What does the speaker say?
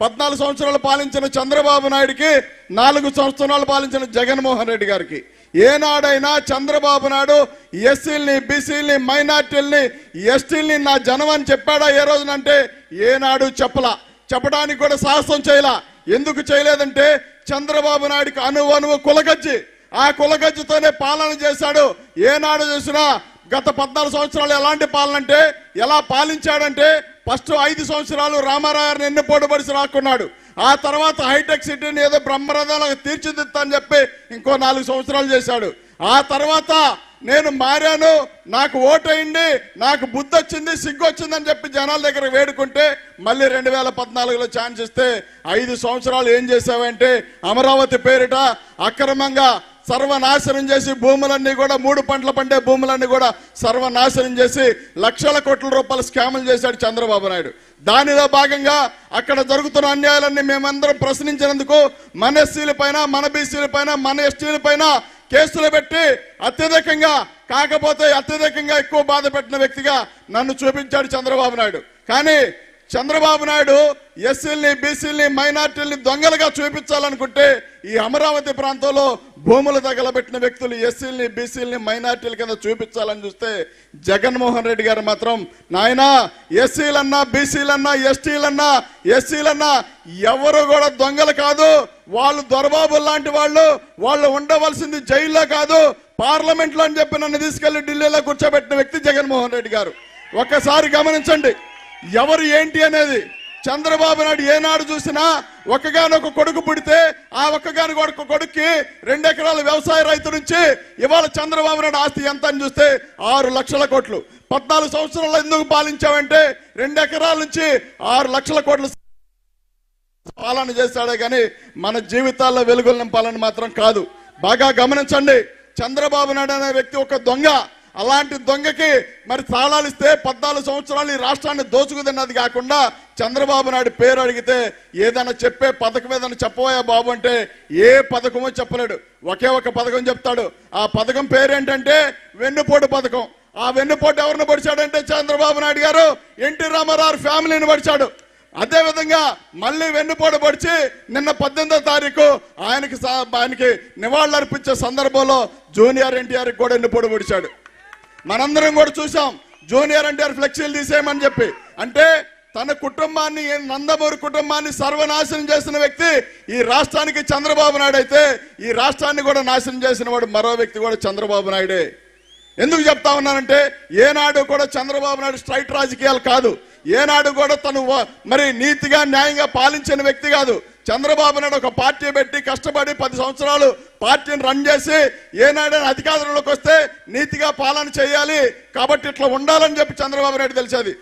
14 సంవత్సరాలు పాలించిన చంద్రబాబు నాయుడికి 4 సంవత్సరాలు పాలించిన జగన్మోహన్ రెడ్డి గారికి ఏనాడైనా చంద్రబాబు నాయుడు ఎస్సీల్ని, బీసీల్ని, మైనార్టీల్ని, ఎస్టీల్ని నా జనం అని చెప్పాడా ఏ రోజునంటే ఏనాడు చెప్పడానికి కూడా సాహసం చేయలా. ఎందుకు చేయలేదంటే చంద్రబాబు నాయుడికి అణువణువు కులగజ్జి, ఆ కులగజ్జితోనే పాలన చేశాడు. ఏనాడు చూసినా గత 14 సంవత్సరాలు ఎలాంటి పాలన అంటే ఎలా పాలించాడంటే ఫస్ట్ 5 సంవత్సరాలు రామారావుని ఎన్నుపోటుపడిసి రాకున్నాడు. ఆ తర్వాత హైటెక్ సిటీని ఏదో బ్రహ్మరథాలకు తీర్చిదిద్దా అని చెప్పి ఇంకో 4 సంవత్సరాలు చేశాడు. ఆ తర్వాత నేను మారాను, నాకు ఓటైంది, నాకు బుద్ధి వచ్చింది, సిగ్గు వచ్చిందని చెప్పి జనాల దగ్గర వేడుకుంటే మళ్ళీ 2014లో ఛాన్స్ ఇస్తే 5 సంవత్సరాలు ఏం చేసావంటే అమరావతి పేరిట అక్రమంగా సర్వనాశనం చేసి భూములన్నీ కూడా 3 పంటలు పండే భూములన్నీ కూడా సర్వనాశనం చేసి లక్షల కోట్ల రూపాయల స్కాములు చేశాడు చంద్రబాబు నాయుడు. దానిలో భాగంగా అక్కడ జరుగుతున్న అన్యాయాలన్నీ మేమందరం ప్రశ్నించినందుకు మన ఎస్సీల పైన, మన బీసీల పైన, మన ఎస్టీల పైన కేసులు పెట్టి అత్యధికంగా ఎక్కువ బాధ పెట్టిన వ్యక్తిగా నన్ను చూపించాడు చంద్రబాబు నాయుడు. కానీ చంద్రబాబు నాయుడు ఎస్సీల్ని, బీసీల్ని, మైనార్టీల్ని దొంగలుగా చూపించాలనుకుంటే ఈ అమరావతి ప్రాంతంలో భూములు తగలబెట్టిన వ్యక్తులు ఎస్సీల్ని, బీసీల్ని, మైనార్టీల కింద చూపించాలని చూస్తే జగన్మోహన్ రెడ్డి గారు మాత్రం నాయనా ఎస్సీలన్నా, బీసీలన్నా, ఎస్సీలన్నా ఎవరు కూడా దొంగలు కాదు, వాళ్ళు దొరబాబులు లాంటి వాళ్ళు ఉండవలసింది జైల్లో కాదు పార్లమెంట్లో అని చెప్పి నన్ను తీసుకెళ్లి ఢిల్లీలో కూర్చోబెట్టిన వ్యక్తి జగన్మోహన్ రెడ్డి గారు. ఒక్కసారి గమనించండి ఎవరు ఏంటి అనేది. చంద్రబాబు నాయుడు ఏనాడు చూసినా ఒక్కగానొక కొడుకు పుడితే ఆ ఒక్కగానొక కొడుక్కి 2 ఎకరాల వ్యవసాయ రైతు నుంచి ఇవాళ చంద్రబాబు నాయుడు ఆస్తి ఎంత అని చూస్తే 6 లక్షల కోట్లు. 14 సంవత్సరాలు ఎందుకు పాలించావంటే 2 ఎకరాల నుంచి 6 లక్షల కోట్లు పాలన చేశాడే కానీ మన జీవితాల్లో వెలుగులు నింపాలని మాత్రం కాదు. బాగా గమనించండి, చంద్రబాబు నాయుడు అనే వ్యక్తి ఒక దొంగ. అలాంటి దొంగకి మరి తాళాలు ఇస్తే 14 సంవత్సరాలు ఈ రాష్ట్రాన్ని దోచుకుతున్నది కాకుండా చంద్రబాబు నాయుడు పేరు అడిగితే ఏదైనా చెప్పే పథకం ఏదైనా చెప్పబోయా బాబు అంటే ఏ పథకమో చెప్పలేడు. ఒకే ఒక పథకం చెప్తాడు. ఆ పథకం పేరేంటంటే వెన్నుపోటు పథకం. ఆ వెన్నుపోటు ఎవరిని పడిచాడంటే చంద్రబాబు నాయుడు గారు ఎన్టీ రామారావు ఫ్యామిలీని పడిచాడు. అదే విధంగా మళ్ళీ వెన్నుపోటు పడిచి నిన్న 18వ తారీఖు ఆయనకి నివాళులర్పించే సందర్భంలో జూనియర్ ఎన్టీఆర్ కూడా వెన్నుపోటు పడిచాడు. మనందరం కూడా చూసాం జూనియర్ ఎన్టీఆర్ ఫ్లెక్సీలు తీసేయమని చెప్పి. అంటే తన కుటుంబాన్ని, నందమూరి కుటుంబాన్ని సర్వనాశనం చేసిన వ్యక్తి ఈ రాష్ట్రానికి చంద్రబాబు నాయుడు అయితే ఈ రాష్ట్రాన్ని కూడా నాశనం చేసిన వాడు మరో వ్యక్తి కూడా చంద్రబాబు నాయుడే. ఎందుకు చెప్తా ఉన్నానంటే ఏనాడు కూడా చంద్రబాబు నాయుడు స్ట్రైట్ రాజకీయాలు కాదు, ఏనాడు కూడా తను మరి నీతిగా న్యాయంగా పాలించిన వ్యక్తి కాదు. చంద్రబాబు నాయుడు ఒక పార్టీ పెట్టి కష్టపడి 10 సంవత్సరాలు పార్టీని రన్ చేసి ఏనాడైనా అధికారంలోకి వస్తే నీతిగా పాలన చేయాలి కాబట్టి ఇట్లా ఉండాలని చెప్పి చంద్రబాబు నాయుడు తెలిసేది.